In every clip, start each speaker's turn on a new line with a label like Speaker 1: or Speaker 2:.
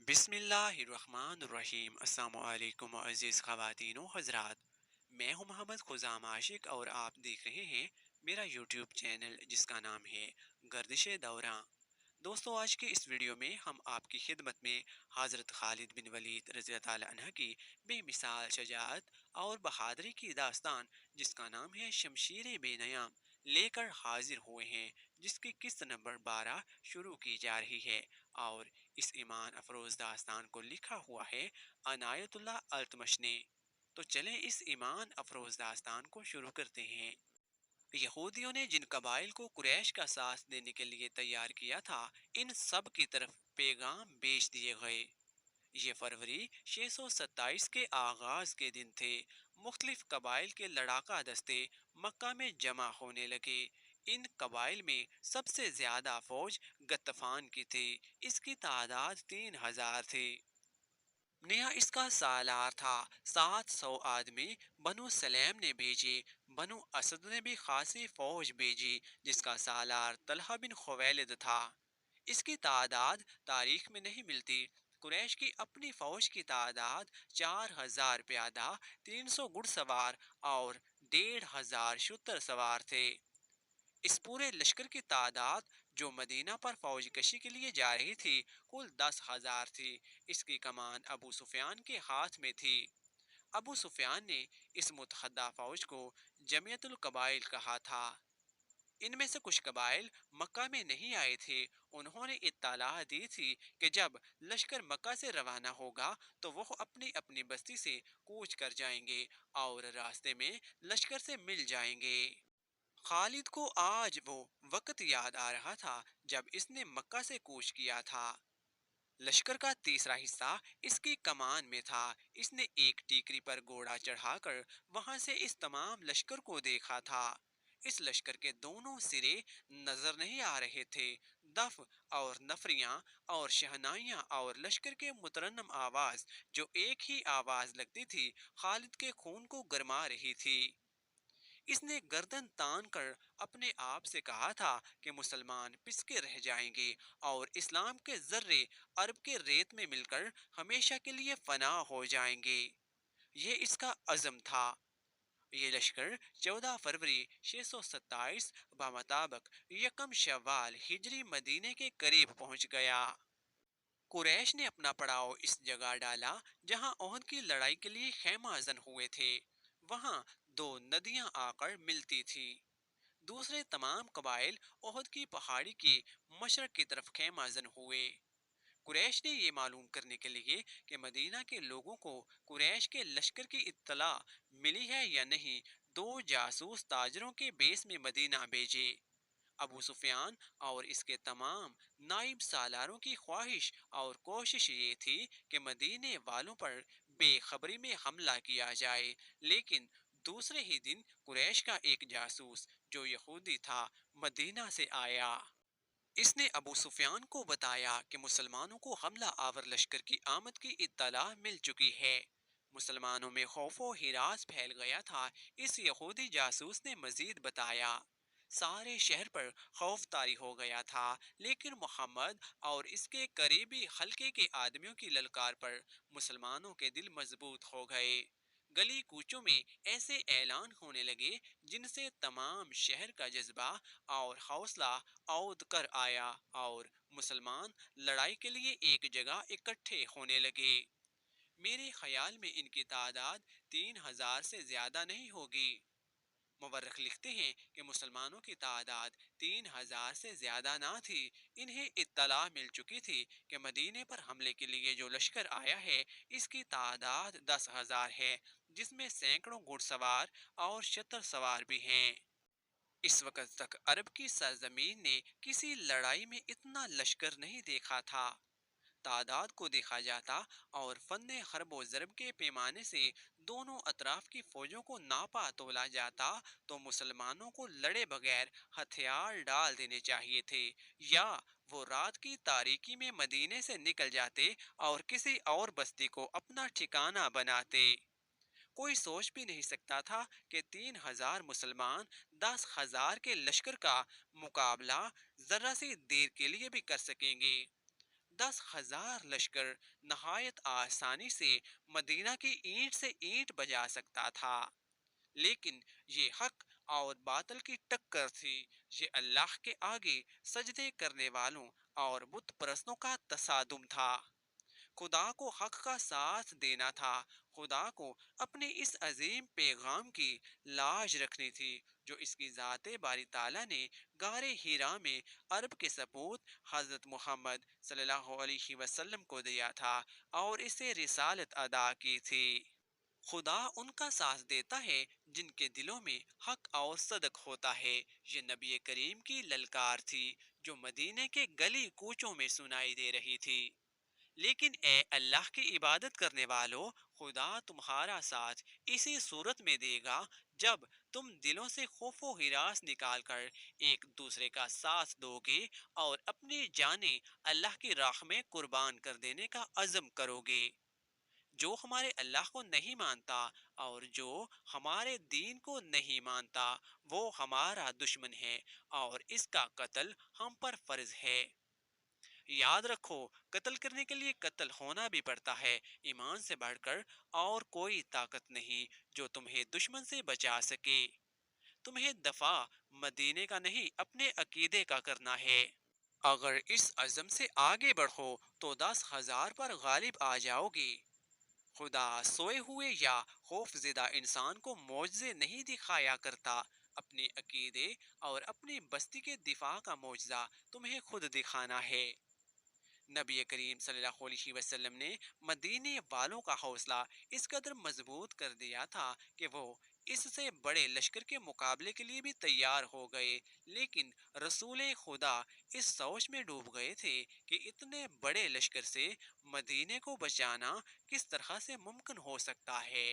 Speaker 1: بسم اللہ الرحمن الرحیم۔ السلام علیکم عزیز خواتین و حضرات، میں ہوں محمد خزام عاشق اور آپ دیکھ رہے ہیں میرا یوٹیوب چینل جس کا نام ہے گردش دوراں۔ دوستو، آج کے اس ویڈیو میں ہم آپ کی خدمت میں حضرت خالد بن ولید رضی اللہ تعالی عنہ کی بے مثال شجاعت اور بہادری کی داستان جس کا نام ہے شمشیر بے نیام لے کر حاضر ہوئے ہیں، جس کی قسط نمبر 12 شروع کی جا رہی ہے۔ اور اس ایمان افروز داستان کو لکھا ہوا ہے عنایت اللہ التمش نے۔ تو چلیں اس ایمان افروز داستان کو شروع کرتے ہیں۔ یہودیوں نے جن قبائل کو قریش کا ساتھ دینے کے لیے تیار کیا تھا، ان سب کی طرف پیغام بیچ دیے گئے۔ یہ فروری 627 کے آغاز کے دن تھے۔ مختلف قبائل کے لڑاکا دستے مکہ میں جمع ہونے لگے۔ ان قبائل میں سب سے زیادہ فوج غطفان کی تھی، اس کی تعداد 3000 تھی۔ نیا اس کا سالار تھا 700 آدمی بنو سلیم نے بھیجے۔ بنو اسد نے بھی خاصی فوج بھیجی جس کا سالار طلحہ بن خویلد تھا۔ اس کی تعداد تاریخ میں نہیں ملتی۔ قریش کی اپنی فوج کی تعداد 4000 پیادہ، 300 گھڑ سوار اور 1500 شتر سوار تھے۔ اس پورے لشکر کی تعداد جو مدینہ پر فوج کشی کے لیے جا رہی تھی کل 10,000 تھی۔ اس کی کمان ابو سفیان کے ہاتھ میں تھی۔ ابو سفیان نے اس متحدہ فوج کو جمعیت القبائل کہا تھا۔ ان میں سے کچھ قبائل مکہ میں نہیں آئے تھے۔ انہوں نے اطلاع دی تھی کہ جب لشکر مکہ سے روانہ ہوگا تو وہ اپنی اپنی بستی سے کوچ کر جائیں گے اور راستے میں لشکر سے مل جائیں گے۔ خالد کو آج وہ وقت یاد آ رہا تھا جب اس نے مکہ سے کوچ کیا تھا۔ لشکر کا تیسرا حصہ اس کی کمان میں تھا۔ اس نے ایک ٹیکری پر گھوڑا چڑھا کر وہاں سے اس تمام لشکر کو دیکھا تھا۔ اس لشکر کے دونوں سرے نظر نہیں آ رہے تھے۔ دف اور نفریاں اور شہنائیاں اور لشکر کے مترنم آواز جو ایک ہی آواز لگتی تھی، خالد کے خون کو گرما رہی تھی۔ اس نے گردن تان کر اپنے آپ سے کہا تھا کہ مسلمان پس کے رہ جائیں گے اور اسلام کے ذرے عرب کے ریت میں مل کر ہمیشہ کے لیے فنا ہو جائیں گے۔ یہ اس کا عزم تھا۔ یہ لشکر 14 فروری 627 بمطابق یکم شوال ہجری مدینے کے قریب پہنچ گیا۔ قریش نے اپنا پڑاؤ اس جگہ ڈالا جہاں احد کی لڑائی کے لیے خیمہ زن ہوئے تھے۔ وہاں دو ندیاں آ کر ملتی تھی۔ دوسرے تمام قبائل احد کی پہاڑی کے مشرق کی طرف خیمہ زن ہوئے۔ قریش نے یہ معلوم کرنے کے لیے کہ مدینہ کے لوگوں کو قریش کے لشکر کی اطلاع ملی ہے یا نہیں، دو جاسوس تاجروں کے بیس میں مدینہ بھیجے۔ ابو سفیان اور اس کے تمام نائب سالاروں کی خواہش اور کوشش یہ تھی کہ مدینے والوں پر بے خبری میں حملہ کیا جائے، لیکن دوسرے ہی دن قریش کا ایک جاسوس جو یہودی تھا مدینہ سے آیا۔ اس نے ابو سفیان کو بتایا کہ مسلمانوں کو حملہ آور لشکر کی آمد کی اطلاع مل چکی ہے۔ مسلمانوں میں خوف و ہراس پھیل گیا تھا۔ اس یہودی جاسوس نے مزید بتایا سارے شہر پر خوف طاری ہو گیا تھا، لیکن محمد اور اس کے قریبی حلقے کے آدمیوں کی للکار پر مسلمانوں کے دل مضبوط ہو گئے۔ گلی کوچوں میں ایسے اعلان ہونے لگے جن سے تمام شہر کا جذبہ اور حوصلہ عود کر آیا اور مسلمان لڑائی کے لیے ایک جگہ اکٹھے ہونے لگے۔ میرے خیال میں ان کی تعداد 3000 سے زیادہ نہیں ہوگی۔ مورخ لکھتے ہیں کہ مسلمانوں کی تعداد 3000 سے زیادہ نہ تھی۔ انہیں اطلاع مل چکی تھی کہ مدینے پر حملے کے لیے جو لشکر آیا ہے اس کی تعداد 10,000 ہے، جس میں سینکڑوں گھڑ سوار اور شتر سوار بھی ہیں۔ اس وقت تک عرب کی سرزمین نے کسی لڑائی میں اتنا لشکر نہیں دیکھا تھا۔ تعداد کو دیکھا جاتا اور فن حرب و ضرب کے پیمانے سے دونوں اطراف کی فوجوں کو ناپا تولا جاتا تو مسلمانوں کو لڑے بغیر ہتھیار ڈال دینے چاہیے تھے، یا وہ رات کی تاریکی میں مدینے سے نکل جاتے اور کسی اور بستی کو اپنا ٹھکانہ بناتے۔ کوئی سوچ بھی نہیں سکتا تھا کہ 3000 مسلمان 10,000 کے لشکر کا مقابلہ ذرا سی دیر کے لیے بھی کر سکیں گے۔ 10,000 لشکر نہایت آسانی سے مدینہ کی اینٹ سے اینٹ بجا سکتا تھا، لیکن یہ حق اور باطل کی ٹکر تھی۔ یہ اللہ کے آگے سجدے کرنے والوں اور بت پرستوں کا تصادم تھا۔ خدا کو حق کا ساتھ دینا تھا، خدا کو اپنے اس عظیم پیغام کی لاج رکھنی تھی جو اس کی ذات باری تعالیٰ نے غار ہیرا میں عرب کے سپوت حضرت محمد صلی اللہ علیہ وسلم کو دیا تھا اور اسے رسالت ادا کی تھی۔ خدا ان کا ساتھ دیتا ہے جن کے دلوں میں حق اور صدق ہوتا ہے۔ یہ نبی کریم کی للکار تھی جو مدینے کے گلی کوچوں میں سنائی دے رہی تھی۔ لیکن اے اللہ کی عبادت کرنے والو، خدا تمہارا ساتھ اسی صورت میں دے گا جب تم دلوں سے خوف و ہراس نکال کر ایک دوسرے کا ساتھ دو گے اور اپنی جانیں اللہ کی راہ میں قربان کر دینے کا عزم کرو گے۔ جو ہمارے اللہ کو نہیں مانتا اور جو ہمارے دین کو نہیں مانتا وہ ہمارا دشمن ہے اور اس کا قتل ہم پر فرض ہے۔ یاد رکھو، قتل کرنے کے لیے قتل ہونا بھی پڑتا ہے۔ ایمان سے بڑھ کر اور کوئی طاقت نہیں جو تمہیں دشمن سے بچا سکے۔ تمہیں دفاع مدینے کا نہیں اپنے عقیدے کا کرنا ہے۔ اگر اس عزم سے آگے بڑھو تو 10,000 پر غالب آ جاؤ گے۔ خدا سوئے ہوئے یا خوف زدہ انسان کو معجزے نہیں دکھایا کرتا، اپنے عقیدے اور اپنی بستی کے دفاع کا معجزہ تمہیں خود دکھانا ہے۔ نبی کریم صلی اللہ علیہ وسلم نے مدینے والوں کا حوصلہ اس قدر مضبوط کر دیا تھا کہ وہ اس سے بڑے لشکر کے مقابلے کے لیے بھی تیار ہو گئے، لیکن رسول خدا اس سوچ میں ڈوب گئے تھے کہ اتنے بڑے لشکر سے مدینے کو بچانا کس طرح سے ممکن ہو سکتا ہے۔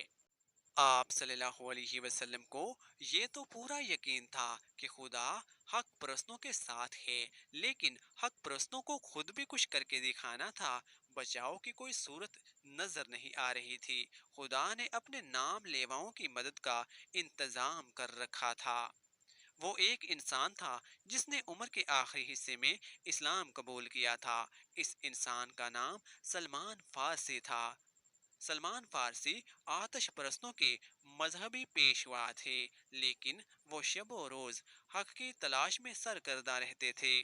Speaker 1: آپ صلی اللہ علیہ وسلم کو یہ تو پورا یقین تھا کہ خدا حق پرستوں کے ساتھ ہے، لیکن حق پرستوں کو خود بھی کچھ کر کے دکھانا تھا۔ بچاؤ کی کوئی صورت نظر نہیں آ رہی تھی۔ خدا نے اپنے نام لیواؤں کی مدد کا انتظام کر رکھا تھا۔ وہ ایک انسان تھا جس نے عمر کے آخری حصے میں اسلام قبول کیا تھا۔ اس انسان کا نام سلمان فارسی تھا۔ سلمان فارسی آتش پرستوں کے مذہبی پیشوا تھے، لیکن وہ شب و روز حق کی تلاش میں سرگرداں رہتے تھے۔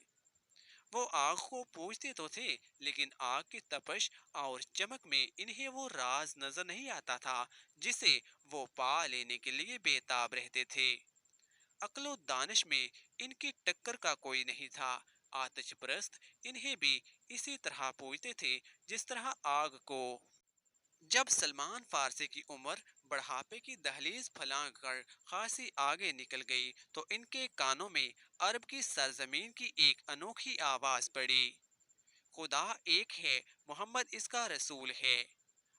Speaker 1: وہ آگ کو پوجتے تو تھے، لیکن آگ کی تپش اور چمک میں انہیں وہ راز نظر نہیں آتا تھا جسے وہ پا لینے کے لیے بے تاب رہتے تھے۔ عقل و دانش میں ان کی ٹکر کا کوئی نہیں تھا۔ آتش پرست انہیں بھی اسی طرح پوجتے تھے جس طرح آگ کو۔ جب سلمان فارسی کی عمر بڑھاپے کی دہلیز پھلانگ کر خاصی آگے نکل گئی تو ان کے کانوں میں عرب کی سرزمین کی ایک انوکھی آواز پڑی، خدا ایک ہے، محمد اس کا رسول ہے۔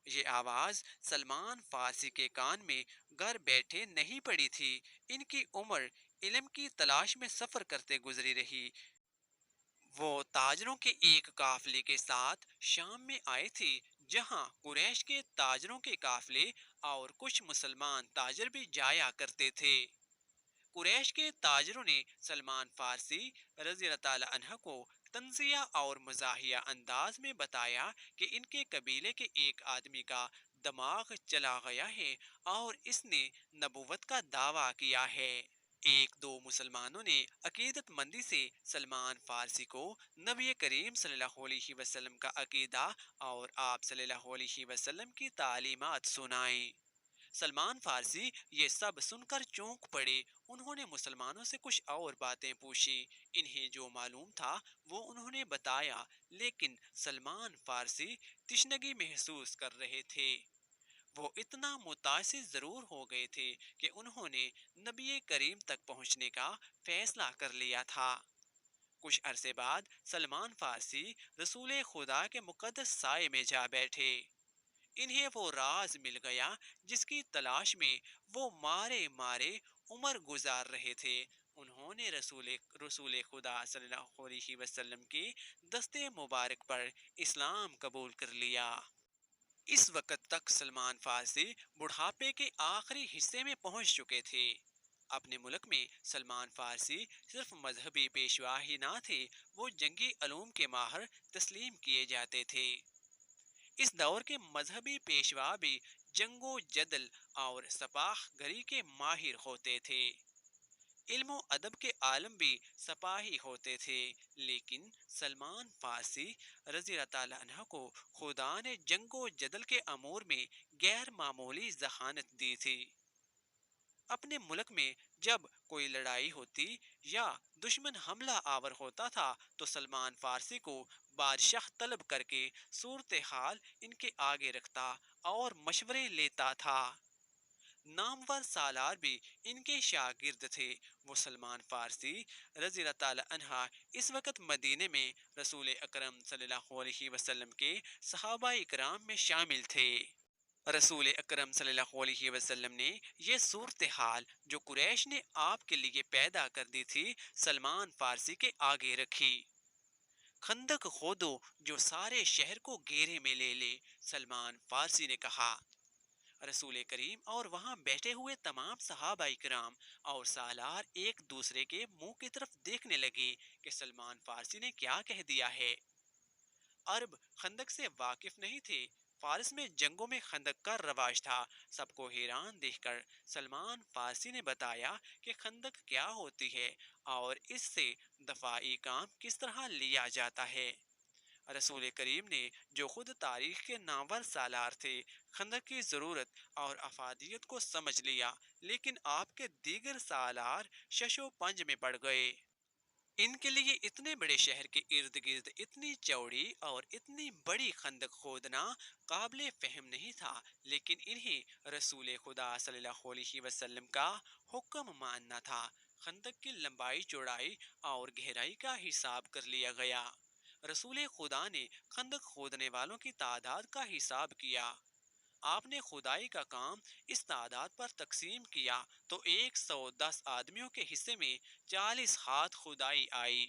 Speaker 1: یہ آواز سلمان فارسی کے کان میں گھر بیٹھے نہیں پڑی تھی۔ ان کی عمر علم کی تلاش میں سفر کرتے گزری رہی۔ وہ تاجروں کے ایک قافلے کے ساتھ شام میں آئے تھے، جہاں قریش کے تاجروں کے قافلے اور کچھ مسلمان تاجر بھی جایا کرتے تھے۔ قریش کے تاجروں نے سلمان فارسی رضی اللہ تعالی عنہ کو تنزیہ اور مزاحیہ انداز میں بتایا کہ ان کے قبیلے کے ایک آدمی کا دماغ چلا گیا ہے اور اس نے نبوت کا دعویٰ کیا ہے۔ ایک دو مسلمانوں نے عقیدت مندی سے سلمان فارسی کو نبی کریم صلی اللہ علیہ وسلم کا عقیدہ اور آپ صلی اللہ علیہ وسلم کی تعلیمات سنائیں۔ سلمان فارسی یہ سب سن کر چونک پڑے۔ انہوں نے مسلمانوں سے کچھ اور باتیں پوچھی، انہیں جو معلوم تھا وہ انہوں نے بتایا، لیکن سلمان فارسی تشنگی محسوس کر رہے تھے۔ وہ اتنا متاثر ضرور ہو گئے تھے کہ انہوں نے نبی کریم تک پہنچنے کا فیصلہ کر لیا تھا۔ کچھ عرصے بعد سلمان فارسی رسول خدا کے مقدس سائے میں جا بیٹھے۔ انہیں وہ راز مل گیا جس کی تلاش میں وہ مارے مارے عمر گزار رہے تھے۔ انہوں نے رسول خدا صلی اللہ علیہ وسلم کی دستے مبارک پر اسلام قبول کر لیا۔ اس وقت تک سلمان فارسی بڑھاپے کے آخری حصے میں پہنچ چکے تھے۔ اپنے ملک میں سلمان فارسی صرف مذہبی پیشوا ہی نہ تھے، وہ جنگی علوم کے ماہر تسلیم کیے جاتے تھے۔ اس دور کے مذہبی پیشوا بھی جنگ و جدل اور سپاہ گری کے ماہر ہوتے تھے۔ علم و ادب کے عالم بھی سپاہی ہوتے تھے، لیکن سلمان فارسی رضی اللہ تعالیٰ عنہ کو خدا نے جنگ و جدل کے امور میں غیر معمولی ذہانت دی تھی۔ اپنے ملک میں جب کوئی لڑائی ہوتی یا دشمن حملہ آور ہوتا تھا تو سلمان فارسی کو بادشاہ طلب کر کے صورتحال ان کے آگے رکھتا اور مشورے لیتا تھا۔ نامور سالار بھی ان کے شاگرد تھے۔ وہ سلمان فارسی رضی اللہ تعالی عنہ اس وقت مدینے میں رسول اکرم صلی اللہ علیہ وسلم کے صحابہ اکرام میں شامل تھے۔ رسول اکرم صلی اللہ علیہ وسلم نے یہ صورتحال جو قریش نے آپ کے لیے پیدا کر دی تھی سلمان فارسی کے آگے رکھی۔ خندق کھودو جو سارے شہر کو گھیرے میں لے لے، سلمان فارسی نے کہا۔ رسول کریم اور وہاں بیٹھے ہوئے تمام صحابہ اکرام اور سالار ایک دوسرے کے منہ کی طرف دیکھنے لگے کہ سلمان فارسی نے کیا کہہ دیا ہے۔ عرب خندق سے واقف نہیں تھے، فارس میں جنگوں میں خندق کا رواج تھا۔ سب کو حیران دیکھ کر سلمان فارسی نے بتایا کہ خندق کیا ہوتی ہے اور اس سے دفاعی کام کس طرح لیا جاتا ہے۔ رسول کریم نے جو خود تاریخ کے نامور سالار تھے خندق کی ضرورت اور افادیت کو سمجھ لیا، لیکن آپ کے دیگر سالار شش و پنج میں پڑ گئے۔ ان کے لیے اتنے بڑے شہر کے ارد گرد اتنی چوڑی اور اتنی بڑی خندق کھودنا قابل فہم نہیں تھا، لیکن انہیں رسول خدا صلی اللہ علیہ وسلم کا حکم ماننا تھا۔ خندق کی لمبائی چوڑائی اور گہرائی کا حساب کر لیا گیا۔ رسول خدا نے خندق کھودنے والوں کی تعداد کا حساب کیا۔ آپ نے خدائی کا کام اس تعداد پر تقسیم کیا تو 110 آدمیوں کے حصے میں 40 ہاتھ خدائی آئی۔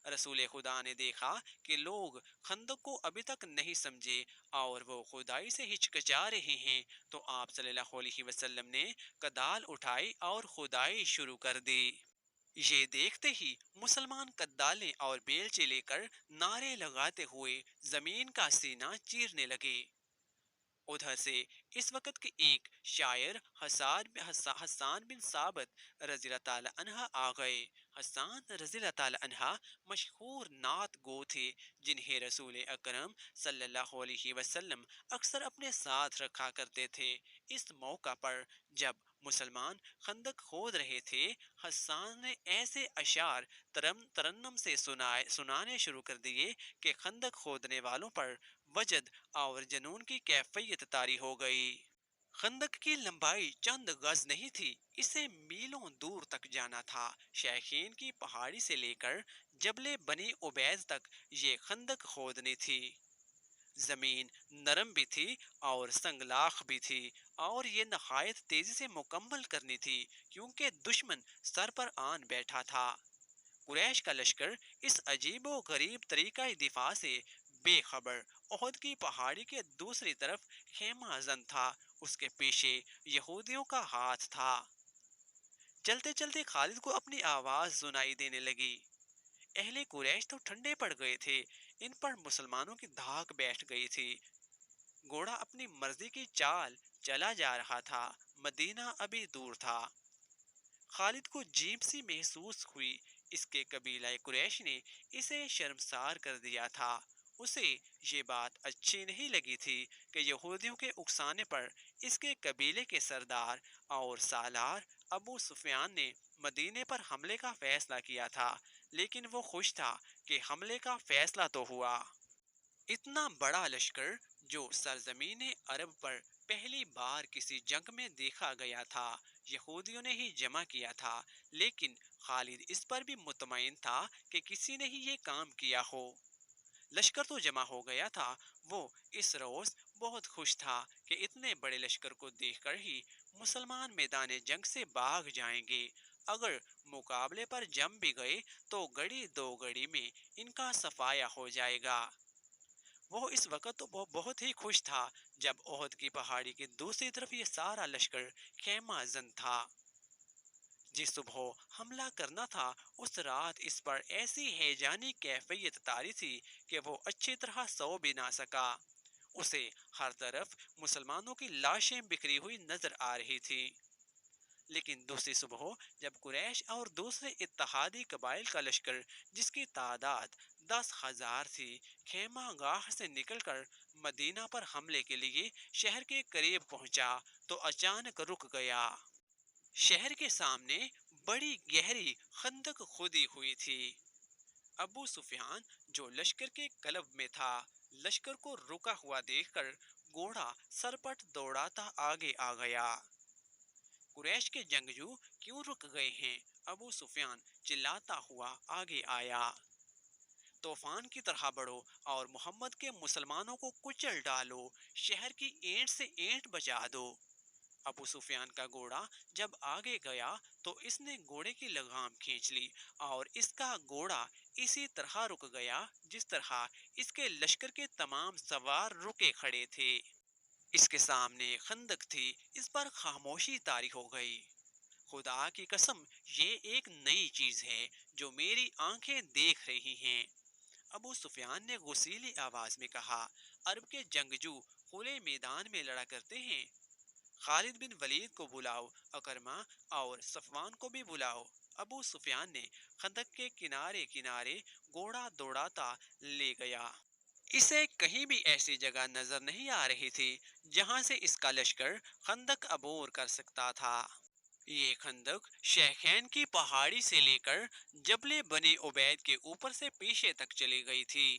Speaker 1: رسول خدا نے دیکھا کہ لوگ خندق کو ابھی تک نہیں سمجھے اور وہ خدائی سے ہچکچا رہے ہیں، تو آپ صلی اللہ علیہ وسلم نے کدال اٹھائی اور خدائی شروع کر دی۔ یہ دیکھتے ہی مسلمان کدالیں اور بیلچے لے کر نعرے لگاتے ہوئے زمین کا سینہ چیرنے لگے۔ ادھر سے اس وقت کے ایک شاعر حسان بن ثابت رضی اللہ تعالی عنہ آ گئے۔ حسان رضی اللہ تعالی عنہ مشہور نعت گو تھے، جنہیں رسول اکرم صلی اللہ علیہ وسلم اکثر اپنے ساتھ رکھا کرتے تھے۔ اس موقع پر جب مسلمان خندق کھود رہے تھے، حسان نے ایسے اشعار ترنم سے سنانے شروع کر دیے کہ خندق کھودنے والوں پر وجد اور جنون کی کیفیت طاری ہو گئی۔ خندق کی لمبائی چند گز نہیں تھی، اسے میلوں دور تک جانا تھا۔ شیخین کی پہاڑی سے لے کر جبل بنی عبید تک یہ خندق کھودنی تھی۔ زمین نرم بھی تھی اور سنگلاخ بھی تھی، اور یہ نہایت تیزی سے مکمل کرنی تھی کیونکہ دشمن سر پر آن بیٹھا تھا۔ قریش کا لشکر اس عجیب و غریب طریقہ دفاع سے بے خبر احد کی پہاڑی کے دوسری طرف خیمہ زن تھا، اس کے پیچھے یہودیوں کا ہاتھ تھا۔ چلتے چلتے خالد کو اپنی آواز سنائی دینے لگی۔ اہل قریش تو ٹھنڈے پڑ گئے تھے، ان پر مسلمانوں کی دھاک بیٹھ گئی تھی۔ گھوڑا اپنی مرضی کی چال چلا جا رہا تھا، مدینہ ابھی دور تھا۔ خالد کو جیم سی محسوس ہوئی، اس کے قبیلہ قریش نے اسے شرمسار کر دیا تھا۔ اسے یہ بات اچھی نہیں لگی تھی کہ یہودیوں کے اکسانے پر اس کے قبیلے کے سردار اور سالار ابو سفیان نے مدینے پر حملے کا فیصلہ کیا تھا، لیکن وہ خوش تھا کہ حملے کا فیصلہ تو ہوا۔ اتنا بڑا لشکر جو سرزمین عرب پر پہلی بار کسی جنگ میں دیکھا گیا تھا یہودیوں نے ہی جمع کیا تھا، لیکن خالد اس پر بھی مطمئن تھا کہ کسی نے ہی یہ کام کیا ہو۔ لشکر تو جمع ہو گیا تھا، وہ اس روز بہت خوش تھا کہ اتنے بڑے لشکر کو دیکھ کر ہی مسلمان میدان جنگ سے بھاگ جائیں گے۔ اگر مقابلے پر جم بھی گئے تو گڑی دو گڑی میں ان کا صفایا ہو جائے گا۔ وہ اس وقت تو بہت ہی خوش تھا جب احد کی پہاڑی کی دوسری طرف یہ سارا لشکر خیمہ زن تھا۔ جس صبح حملہ کرنا تھا اس رات اس پر ایسی ہیجانی کیفیت طاری تھی کہ وہ اچھی طرح سو بھی نہ سکا۔ اسے ہر طرف مسلمانوں کی لاشیں بکھری ہوئی نظر آ رہی تھی، لیکن دوسری صبح جب قریش اور دوسرے اتحادی قبائل کا لشکر جس کی تعداد 10,000 تھی خیمہ گاہ سے نکل کر مدینہ پر حملے کے لیے شہر کے قریب پہنچا تو اچانک رک گیا۔ شہر کے سامنے بڑی گہری خندق کھودی ہوئی تھی۔ ابو سفیان جو لشکر کے قلب میں تھا لشکر کو رکا ہوا دیکھ کر گھوڑا سرپٹ دوڑاتا آگے آ گیا۔ قریش کے جنگجو کیوں رک گئے ہیں؟ ابو سفیان چلاتا ہوا آگے آیا۔ طوفان کی طرح بڑھو اور محمد کے مسلمانوں کو کچل ڈالو، شہر کی اینٹ سے اینٹ بچا دو۔ ابو سفیان کا گھوڑا جب آگے گیا تو اس نے گھوڑے کی لگام کھینچ لی اور اس کا گھوڑا اسی طرح رک گیا جس طرح اس کے لشکر کے تمام سوار رکے کھڑے تھے۔ اس کے سامنے خندق تھی، اس پر خاموشی طاری ہو گئی۔ خدا کی قسم یہ ایک نئی چیز ہے جو میری آنکھیں دیکھ رہی ہیں، ابو سفیان نے غصیلی آواز میں کہا۔ عرب کے جنگجو کھلے میدان میں لڑا کرتے ہیں، خالد بن ولید کو بلاؤ، اکرمہ اور صفوان کو بھی بلاؤ۔ ابو سفیان نے خندق کے کنارے کنارے گھوڑا دوڑاتا لے گیا۔ اسے کہیں بھی ایسی جگہ نظر نہیں آ رہی تھی جہاں سے اس کا لشکر خندق عبور کر سکتا تھا۔ یہ خندق شیخین کی پہاڑی سے لے کر جبل بنی عبید کے اوپر سے پیچھے تک چلی گئی تھی۔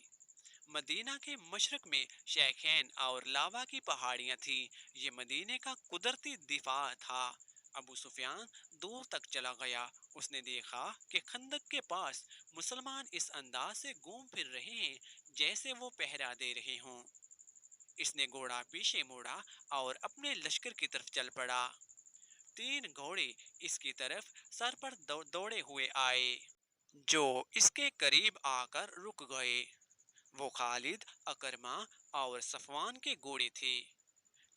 Speaker 1: مدینہ کے مشرق میں شیخین اور لاوا کی پہاڑیاں تھیں، یہ مدینے کا قدرتی دفاع تھا۔ ابو سفیان دور تک چلا گیا، اس نے دیکھا کہ خندق کے پاس مسلمان اس انداز سے گھوم پھر رہے ہیں جیسے وہ پہرا دے رہے ہوں۔ اس نے گھوڑا پیچھے موڑا اور اپنے لشکر کی طرف چل پڑا۔ 3 گھوڑے اس کی طرف سر پر دوڑے ہوئے آئے جو اس کے قریب آ کر رک گئے۔ وہ خالد، اکرمہ اور صفوان کے گھوڑے تھے۔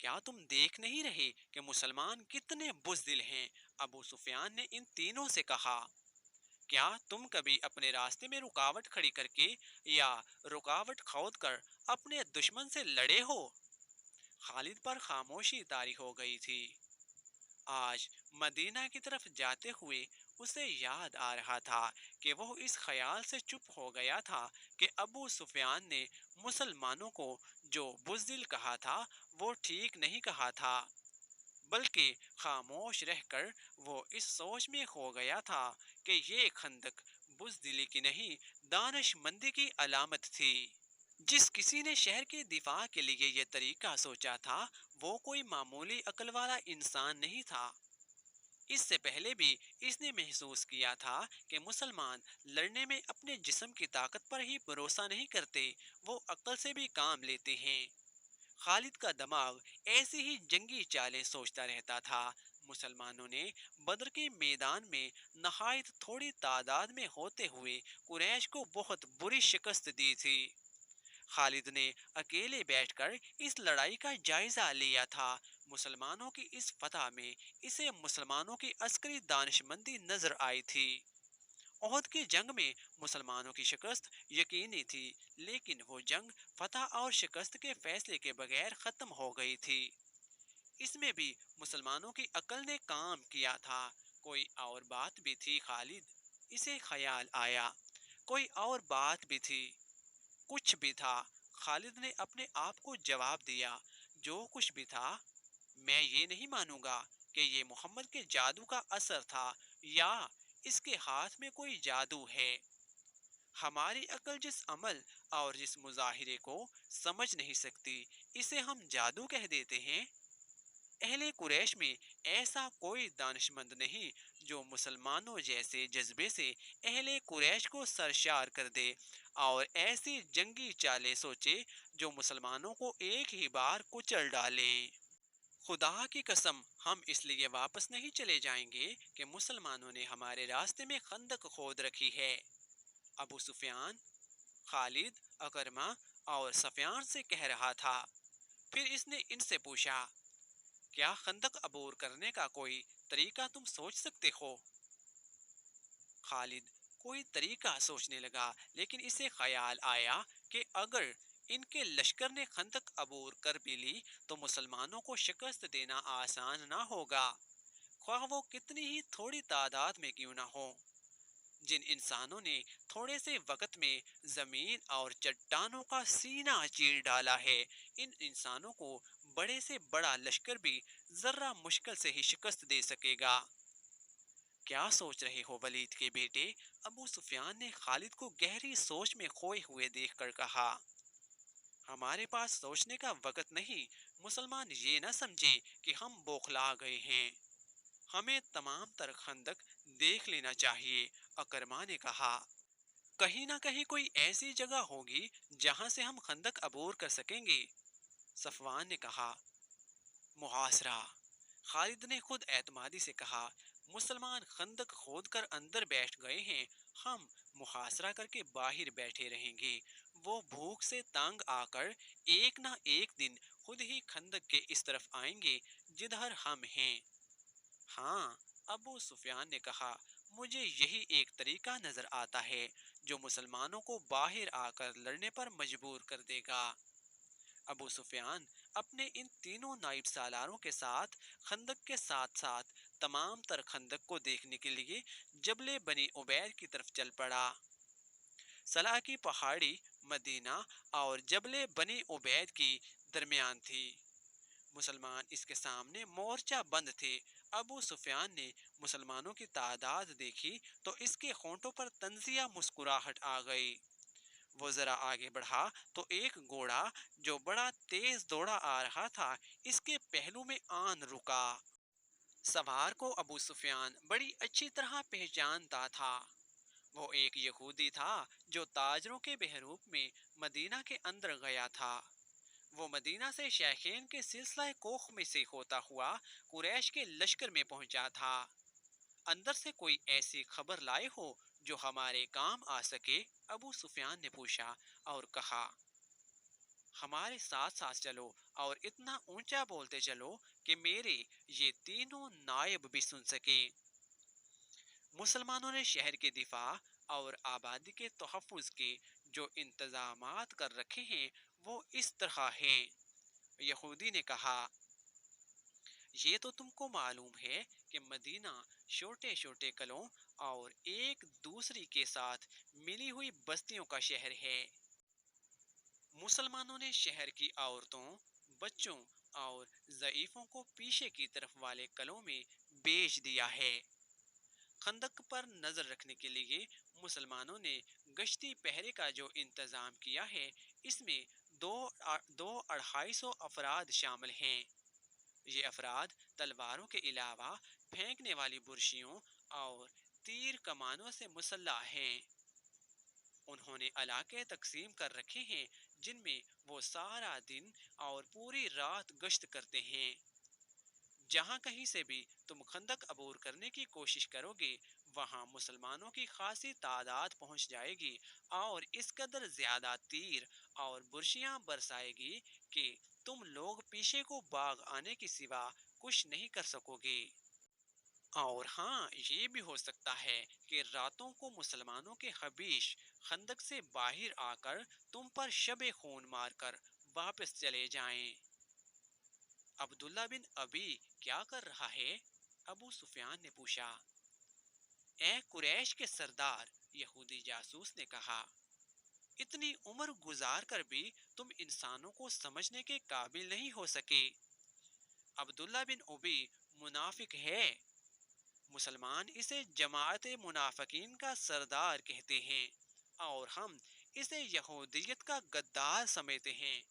Speaker 1: کیا تم دیکھ نہیں رہے کہ مسلمان کتنے بزدل ہیں؟ ابو سفیان نے ان تینوں سے کہا۔ کیا تم کبھی اپنے راستے میں رکاوٹ کھڑی کر کے یا رکاوٹ کھود کر اپنے دشمن سے لڑے ہو؟ خالد پر خاموشی طاری ہو گئی تھی۔ آج مدینہ کی طرف جاتے ہوئے اسے یاد آ رہا تھا کہ وہ اس خیال سے چپ ہو گیا تھا کہ ابو سفیان نے مسلمانوں کو جو بزدل کہا تھا وہ ٹھیک نہیں کہا تھا، بلکہ خاموش رہ کر وہ اس سوچ میں کھو گیا تھا کہ یہ خندق بزدلی کی نہیں دانش مندی کی علامت تھی۔ جس کسی نے شہر کے دفاع کے لیے یہ طریقہ سوچا تھا وہ کوئی معمولی عقل والا انسان نہیں تھا۔ اس سے پہلے بھی اس نے محسوس کیا تھا کہ مسلمان لڑنے میں اپنے جسم کی طاقت پر ہی بھروسہ نہیں کرتے، وہ عقل سے بھی کام لیتے ہیں۔ خالد کا دماغ ایسی ہی جنگی چالیں سوچتا رہتا تھا۔ مسلمانوں نے بدر کے میدان میں نہایت تھوڑی تعداد میں ہوتے ہوئے قریش کو بہت بری شکست دی تھی۔ خالد نے اکیلے بیٹھ کر اس لڑائی کا جائزہ لیا تھا۔ مسلمانوں کی اس فتح میں اسے مسلمانوں کی عسکری دانش مندی نظر آئی تھی۔ احد کی جنگ میں مسلمانوں کی شکست یقینی تھی، لیکن وہ جنگ فتح اور شکست کے فیصلے کے بغیر ختم ہو گئی تھی۔ اس میں بھی مسلمانوں کی عقل نے کام کیا تھا۔ کوئی اور بات بھی تھی خالد، اسے خیال آیا، کوئی اور بات بھی تھی، کچھ بھی تھا۔ خالد نے اپنے آپ کو جواب دیا، جو کچھ بھی تھا، میں یہ نہیں مانوں گا کہ یہ محمد کے جادو کا اثر تھا یا اس کے ہاتھ میں کوئی جادو ہے۔ ہماری عقل جس عمل اور جس مظاہرے کو سمجھ نہیں سکتی اسے ہم جادو کہہ دیتے ہیں۔ اہل قریش میں ایسا کوئی دانش مند نہیں جو مسلمانوں جیسے جذبے سے اہل قریش کو سرشار کر دے اور ایسی جنگی چالیں سوچے جو مسلمانوں کو ایک ہی بار کچل ڈالیں۔ خدا کی قسم ہم اس لیے واپس نہیں چلے جائیں گے کہ مسلمانوں نے ہمارے راستے میں خندق کھود رکھی ہے۔ ابو سفیان خالد، اکرمہ اور صفیان سے کہہ رہا تھا۔ پھر اس نے ان سے پوچھا، کیا خندق عبور کرنے کا کوئی طریقہ تم سوچ سکتے ہو؟ خالد کوئی طریقہ سوچنے لگا، لیکن اسے خیال آیا کہ اگر ان کے لشکر نے خندق عبور کر بھی لی تو مسلمانوں کو شکست دینا آسان نہ ہوگا، خواہ وہ کتنی ہی تھوڑی تعداد میں کیوں نہ ہو۔ جن انسانوں نے تھوڑے سے وقت میں زمین اور چٹانوں کا سینہ چیر ڈالا ہے، ان انسانوں کو بڑے سے بڑا لشکر بھی ذرہ مشکل سے ہی شکست دے سکے گا۔ کیا سوچ رہے ہو ولید کے بیٹے؟ ابو سفیان نے خالد کو گہری سوچ میں کھوئے ہوئے دیکھ کر کہا۔ ہمارے پاس سوچنے کا وقت نہیں، مسلمان یہ نہ سمجھے کہ ہم بوکھلا گئے ہیں، ہمیں تمام تر خندق دیکھ لینا چاہیے، اکرما نے کہا۔ کہیں نہ کہیں کوئی ایسی جگہ ہوگی جہاں سے ہم خندق عبور کر سکیں گے، صفوان نے کہا۔ محاصرہ، خالد نے خود اعتمادی سے کہا۔ مسلمان خندق کھود کر اندر بیٹھ گئے ہیں، ہم محاصرہ کر کے باہر بیٹھے رہیں گے۔ وہ بھوک سے تنگ آ کر ایک نہ ایک دن خود ہی خندق کے اس طرف آئیں گے جدھر ہم ہیں۔ ہاں، ابو سفیان نے کہا، مجھے یہی ایک طریقہ نظر آتا ہے جو مسلمانوں کو باہر آ کر لڑنے پر مجبور کر دے گا۔ ابو سفیان اپنے ان تینوں نائب سالاروں کے ساتھ خندق کے ساتھ ساتھ تمام تر خندق کو دیکھنے کے لیے جبل بنی عبید کی طرف چل پڑا۔ صلاح کی پہاڑی مدینہ اور جبل بنی عبید کی درمیان تھی۔ مسلمان اس کے سامنے مورچہ بند تھے۔ ابو سفیان نے مسلمانوں کی تعداد دیکھی تو اس کے ہونٹوں پر طنزیہ مسکراہٹ آ گئی۔ وہ ذرا آگے بڑھا تو ایک گھوڑا جو بڑا تیز دوڑا آ رہا تھا اس کے پہلو میں آن رکا۔ سوار کو ابو سفیان بڑی اچھی طرح پہچانتا تھا۔ وہ ایک یہودی تھا جو تاجروں کے بہروپ میں مدینہ کے اندر گیا تھا۔ وہ مدینہ سے شیخین کے سلسلہ کوخ میں سے ہوتا ہوا قریش کے لشکر میں پہنچا تھا۔ اندر سے کوئی ایسی خبر لائے ہو جو ہمارے کام آ سکے؟ ابو سفیان نے پوچھا اور کہا، ہمارے ساتھ ساتھ چلو اور اتنا اونچا بولتے چلو کہ میرے یہ تینوں نائب بھی سن سکیں۔ مسلمانوں نے شہر کے دفاع اور آبادی کے تحفظ کے جو انتظامات کر رکھے ہیں وہ اس طرح ہیں۔ یہودی نے کہا، یہ تو تم کو معلوم ہے کہ مدینہ چھوٹے چھوٹے قلعوں اور ایک دوسری کے ساتھ ملی ہوئی بستیوں کا شہر ہے۔ مسلمانوں نے شہر کی عورتوں، بچوں اور ضعیفوں کو پیچھے کی طرف والے قلعوں میں بیچ دیا ہے۔ خندق پر نظر رکھنے کے لیے مسلمانوں نے گشتی پہرے کا جو انتظام کیا ہے اس میں دو 250 افراد شامل ہیں۔ یہ افراد تلواروں کے علاوہ پھینکنے والی برشیوں اور تیر کمانوں سے مسلح ہیں۔ انہوں نے علاقے تقسیم کر رکھے ہیں جن میں وہ سارا دن اور پوری رات گشت کرتے ہیں۔ جہاں کہیں سے بھی تم خندق عبور کرنے کی کوشش کرو گے وہاں مسلمانوں کی خاصی تعداد پہنچ جائے گی اور اس قدر زیادہ تیر اور برشیاں برسائے گی کہ تم لوگ پیچھے کو باغ آنے کی سوا کچھ نہیں کر سکو گے۔ اور ہاں، یہ بھی ہو سکتا ہے کہ راتوں کو مسلمانوں کے حبیش خندق سے باہر آ کر تم پر شب خون مار کر واپس چلے جائیں۔ عبداللہ بن ابی کیا کر رہا ہے؟ ابو سفیان نے پوچھا۔ اے قریش کے سردار، یہودی جاسوس نے کہا، اتنی عمر گزار کر بھی تم انسانوں کو سمجھنے کے قابل نہیں ہو سکے۔ عبداللہ بن ابی منافق ہے، مسلمان اسے جماعت منافقین کا سردار کہتے ہیں اور ہم اسے یہودیت کا غدار سمجھتے ہیں۔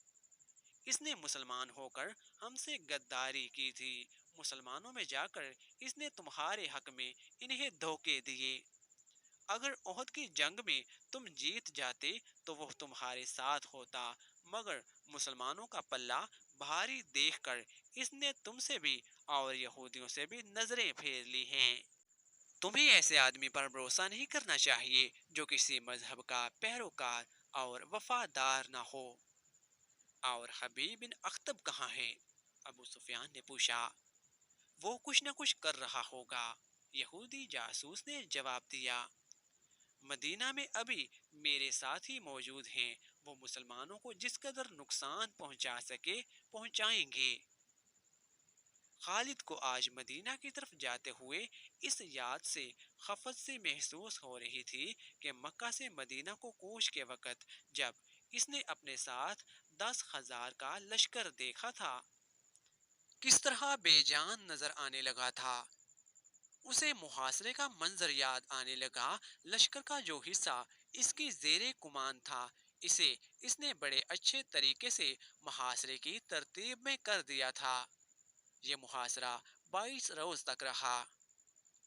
Speaker 1: اس نے مسلمان ہو کر ہم سے غداری کی تھی، مسلمانوں میں جا کر اس نے تمہارے حق میں انہیں دھوکے دیے۔ اگر احد کی جنگ میں تم جیت جاتے تو وہ تمہارے ساتھ ہوتا، مگر مسلمانوں کا پلہ بھاری دیکھ کر اس نے تم سے بھی اور یہودیوں سے بھی نظریں پھیر لی ہیں۔ تمہیں ایسے آدمی پر بھروسہ نہیں کرنا چاہیے جو کسی مذہب کا پیروکار اور وفادار نہ ہو۔ اور حبیب بن اخطب کہاں ہے؟ ابو سفیان نے پوچھا۔ وہ کچھ نہ کچھ کر رہا ہوگا، یہودی جاسوس نے جواب دیا۔ مدینہ میں ابھی میرے ساتھی موجود ہیں، وہ مسلمانوں کو جس قدر نقصان پہنچا سکے پہنچائیں گے۔ خالد کو آج مدینہ کی طرف جاتے ہوئے اس یاد سے خفت سے محسوس ہو رہی تھی کہ مکہ سے مدینہ کو کوچ کے وقت جب اس نے اپنے ساتھ 10,000 کا لشکر دیکھا تھا، کس طرح بے جان نظر آنے لگا تھا۔ اسے محاصرے کا منظر یاد آنے لگا۔ لشکر کا جو حصہ اس کی زیر کمان تھا، اسے اس نے بڑے اچھے طریقے سے محاصرے کی ترتیب میں کر دیا تھا۔ یہ محاصرہ 22 روز تک رہا۔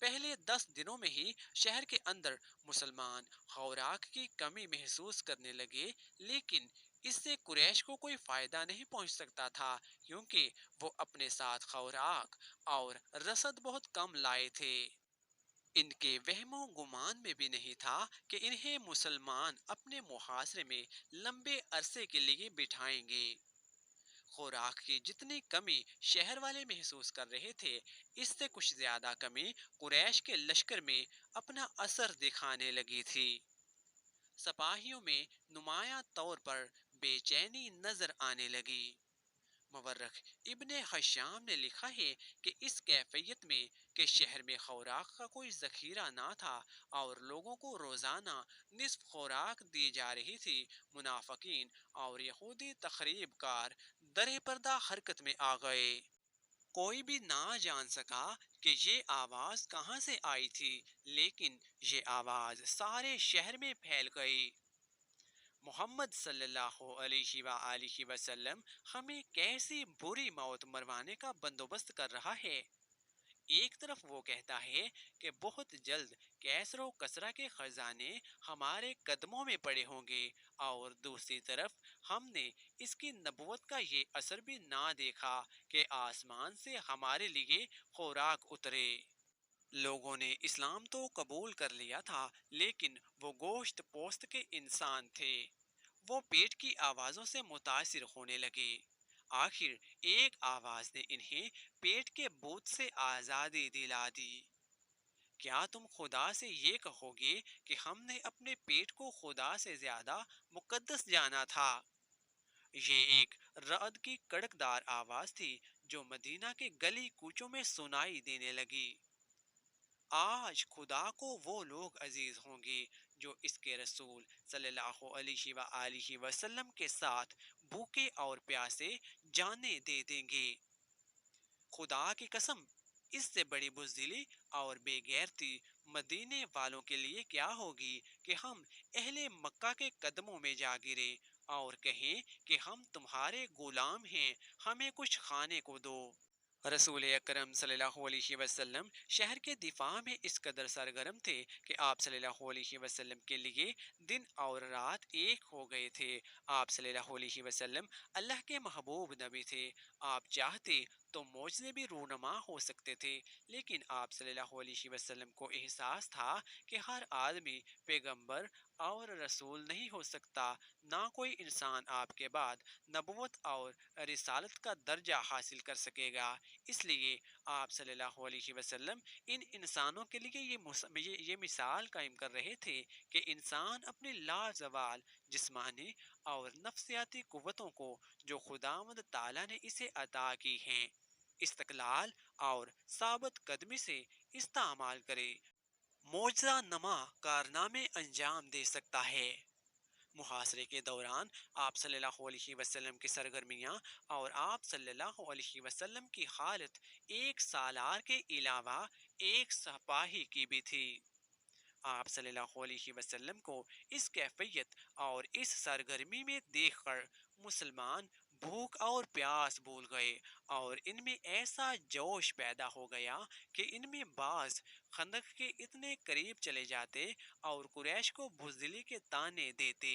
Speaker 1: پہلے 10 دنوں میں ہی شہر کے اندر مسلمان خوراک کی کمی محسوس کرنے لگے، لیکن اس سے قریش کو کوئی فائدہ نہیں پہنچ سکتا تھا، کیونکہ وہ اپنے ساتھ خوراک اور رسد بہت کم لائے تھے۔ ان کے وہم و گمان میں بھی نہیں تھا کہ انہیں مسلمان اپنے محاصرے میں لمبے عرصے کے لیے بٹھائیں گے۔ خوراک کی جتنی کمی شہر والے محسوس کر رہے تھے، اس سے کچھ زیادہ کمی قریش کے لشکر میں اپنا اثر دکھانے لگی تھی۔ سپاہیوں میں نمایاں طور پر بے چینی نظر آنے لگی۔ مورخ ابن حشام نے لکھا ہے کہ اس کیفیت میں کہ شہر میں خوراک کا کوئی ذخیرہ نہ تھا اور لوگوں کو روزانہ نصف خوراک دی جا رہی تھی، منافقین اور یہودی تخریب کار درِ پردہ حرکت میں آ گئے۔ کوئی بھی نہ جان سکا کہ یہ آواز کہاں سے آئی تھی، لیکن یہ آواز سارے شہر میں پھیل گئی۔ محمد صلی اللہ علیہ وآلہ وسلم ہمیں کیسی بری موت مروانے کا بندوبست کر رہا ہے۔ ایک طرف وہ کہتا ہے کہ بہت جلد کیسر و کسرا کے خزانے ہمارے قدموں میں پڑے ہوں گے، اور دوسری طرف ہم نے اس کی نبوت کا یہ اثر بھی نہ دیکھا کہ آسمان سے ہمارے لیے خوراک اترے۔ لوگوں نے اسلام تو قبول کر لیا تھا، لیکن وہ گوشت پوست کے انسان تھے۔ وہ پیٹ کی آوازوں سے متاثر ہونے لگے۔ آخر ایک آواز نے انہیں پیٹ کے بوجھ سے آزادی دلا دی۔ کیا تم خدا سے یہ کہو گے کہ ہم نے اپنے پیٹ کو خدا سے زیادہ مقدس جانا تھا؟ یہ ایک رعد کی کڑکدار آواز تھی جو مدینہ کے گلی کوچوں میں سنائی دینے لگی۔ آج خدا کو وہ لوگ عزیز ہوں گے جو اس کے رسول صلی اللہ علیہ وآلہ وسلم کے ساتھ بھوکے اور پیاسے جانیں دے دیں گے۔ خدا کی قسم، اس سے بڑی بزدلی اور بے غیرتی مدینے والوں کے لیے کیا ہوگی کہ ہم اہل مکہ کے قدموں میں جا گرے اور کہیں کہ ہم تمہارے غلام ہیں، ہمیں کچھ کھانے کو دو۔ رسول اکرم صلی اللہ علیہ وسلم شہر کے دفاع میں اس قدر سرگرم تھے کہ آپ صلی اللہ علیہ وسلم کے لیے دن اور رات ایک ہو گئے تھے۔ آپ صلی اللہ علیہ وسلم اللہ کے محبوب نبی تھے۔ آپ چاہتے تو معجزے بھی رونما ہو سکتے تھے، لیکن آپ صلی اللہ علیہ وسلم کو احساس تھا کہ ہر آدمی پیغمبر اور رسول نہیں ہو سکتا، نہ کوئی انسان آپ کے بعد نبوت اور رسالت کا درجہ حاصل کر سکے گا۔ اس لیے آپ صلی اللہ علیہ وسلم ان انسانوں کے لیے یہ مثال قائم کر رہے تھے کہ انسان اپنی لازوال جسمانی اور نفسیاتی قوتوں کو جو خداوند تعالیٰ نے اسے عطا کی ہیں، استقلال اور ثابت قدمی سے استعمال کرے، معجزہ نما کارنامے انجام دے سکتا ہے۔ محاصرے کے دوران آپ صلی اللہ علیہ وسلم کی سرگرمیاں اور آپ صلی اللہ علیہ وسلم کی حالت ایک سالار کے علاوہ ایک سپاہی کی بھی تھی۔ آپ صلی اللہ علیہ وسلم کو اس کیفیت اور اس سرگرمی میں دیکھ کر مسلمان بھوک اور پیاس بھول گئے، اور ان میں ایسا جوش پیدا ہو گیا کہ ان میں بعض خندق کے اتنے قریب چلے جاتے اور قریش کو بزدلی کے طعنے دیتے۔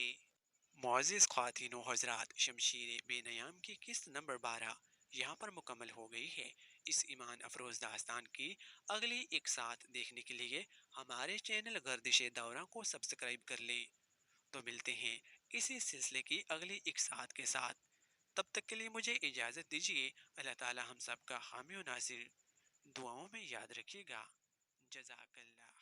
Speaker 1: معزز خواتین و حضرات، شمشیر بے نیام کی قسط نمبر 12 یہاں پر مکمل ہو گئی ہے۔ اس ایمان افروز داستان کی اگلی ایک ساتھ دیکھنے کے لیے ہمارے چینل گردش دورہ کو سبسکرائب کر لیں۔ تو ملتے ہیں اسی سلسلے کی اگلی ایک ساتھ کے ساتھ۔ تب تک کے لیے مجھے اجازت دیجیے۔ اللہ تعالی ہم سب کا حامی و ناصر، دعاؤں میں یاد رکھیے گا۔ جزاک اللہ۔